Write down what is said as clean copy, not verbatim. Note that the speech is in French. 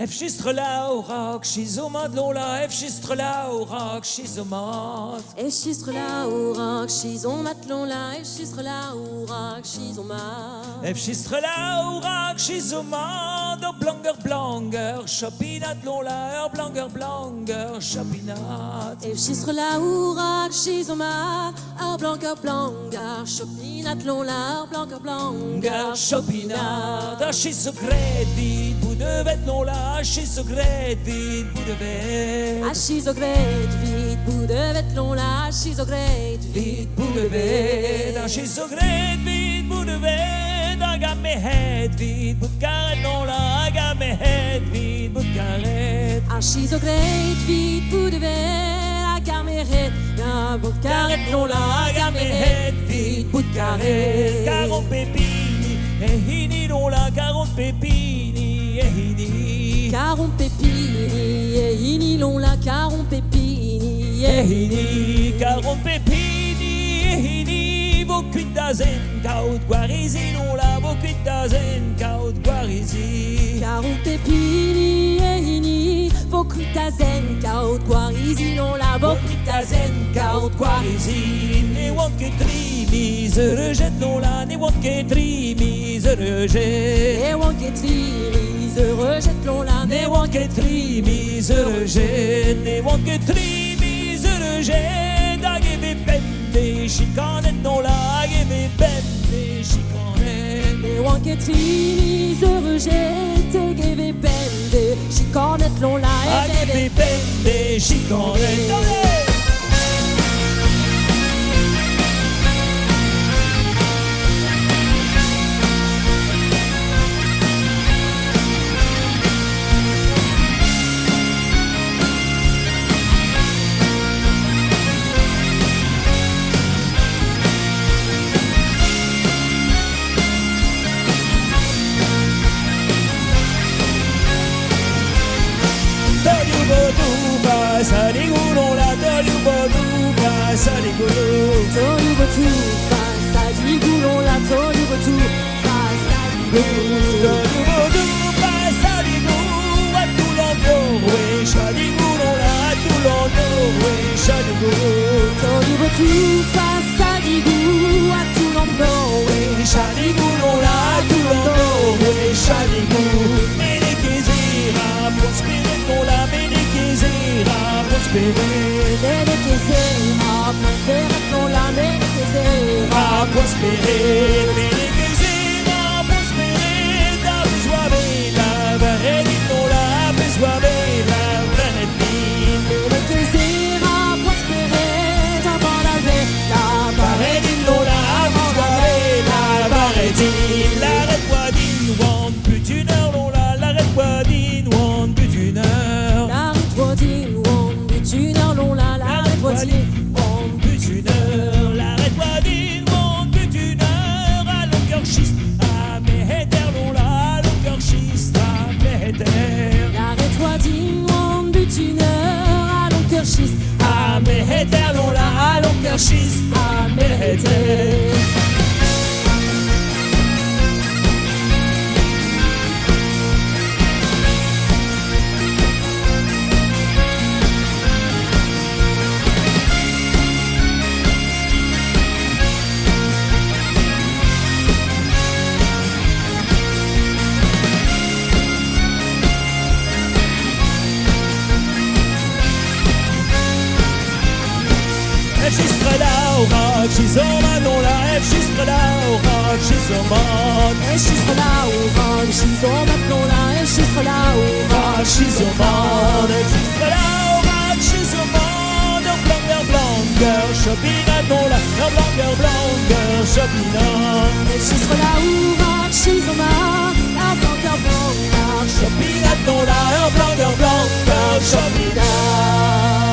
Efschistre la orak, schizomad lola, efschistre la orak, schizomad. Efschistre la orak, schizomad lola, efschistre la orak, schizomad. Efschistre la orak, schizomad, blanger, chopinat lola, blanger, chopinat. Efschistre la orak, schizomad, blanger, chopinat lola, blanger, chopinat. Schizogret vid, boudevet lola. Schizogret vid, boudevet. Schizogret vid, boudevet lola, schizogret vid, boudevet. Schizogret vid, boudevet. Agamehet vid, boutkaret lola, agamehet vid, boutkaret. Schizogret vid, boudevet, agamehet, boutkaret lola, agamehet vid, boutkaret. 40 pépini, hini lola, 40 pépini, hini. 40 pépini, hini lola, 40 pépini, hini. 40 pépini, hini. Bokuitazen, kaut guarizi lola, bokuitazen, kaut guarizi. 40 pépini, hini. Bokuitazen, kaut guarizi lola, bokuitazen, kaut guarizi. Ne wanke trimi, ze rejette lola, ne wanke trimi, ze rejette. Ne wanke trimi, ze rejette lola, ne wanke trimi, ze rejette. Ne wanke trimi, ze rejette. Agebe pende, chicanet lola, agebe pende, chicanet. Ne wanke trimi, ze rejette, agebe pende, chicanet lola, agebe pende, chicanet. Saligou la toliubotuba, saligou. Toliubotuba, saligou la toliubotuba, saligou. Toliubotuba, saligou, à tout l'endroit, oui, saligou la, à tout l'endroit, oui, saligou. Toliubotuba, saligou, à tout l'endroit, oui, saligou la, à tout l'endroit, oui, saligou. Ménékézira, prospérer pour la ménékézira. Ménékézera, prospérer pour la ménékézera, prospérer, ménékézera, prospérer, t'as besoin de la varédine, on l'a besoin de la varédine. Ménékézera, prospérer, t'as besoin de la varédine, on l'a besoin de la varédine. L'arrête-toi d'une wand, plus d'une heure, on l'a, l'arrête-toi d'une wand, plus d'une heure. L'arrête-toi d'une wand, plus d'une heure, l'on l'a, l'arrête-toi d'une wand, plus d'une heure. L'arrête-toi d'une wand, plus d'une heure, à longueur schiste, à méhéter, l'on l'a, à longueur schiste, à méhéter. L'arrête-toi d'une wand, plus d'une heure, à longueur schiste, à méhéter, l'on l'a, à longueur schiste, à méhéter. Efschistre la orak, schizomad, on la efschistre la orak, schizomad. Efschistre la orak, schizomad, on la efschistre la orak, schizomad. Efschistre la orak, schizomad, blanger, chopinat, on la blanger, chopinat. Efschistre la orak, schizomad, blanger, chopinat, on la blanger, chopinat.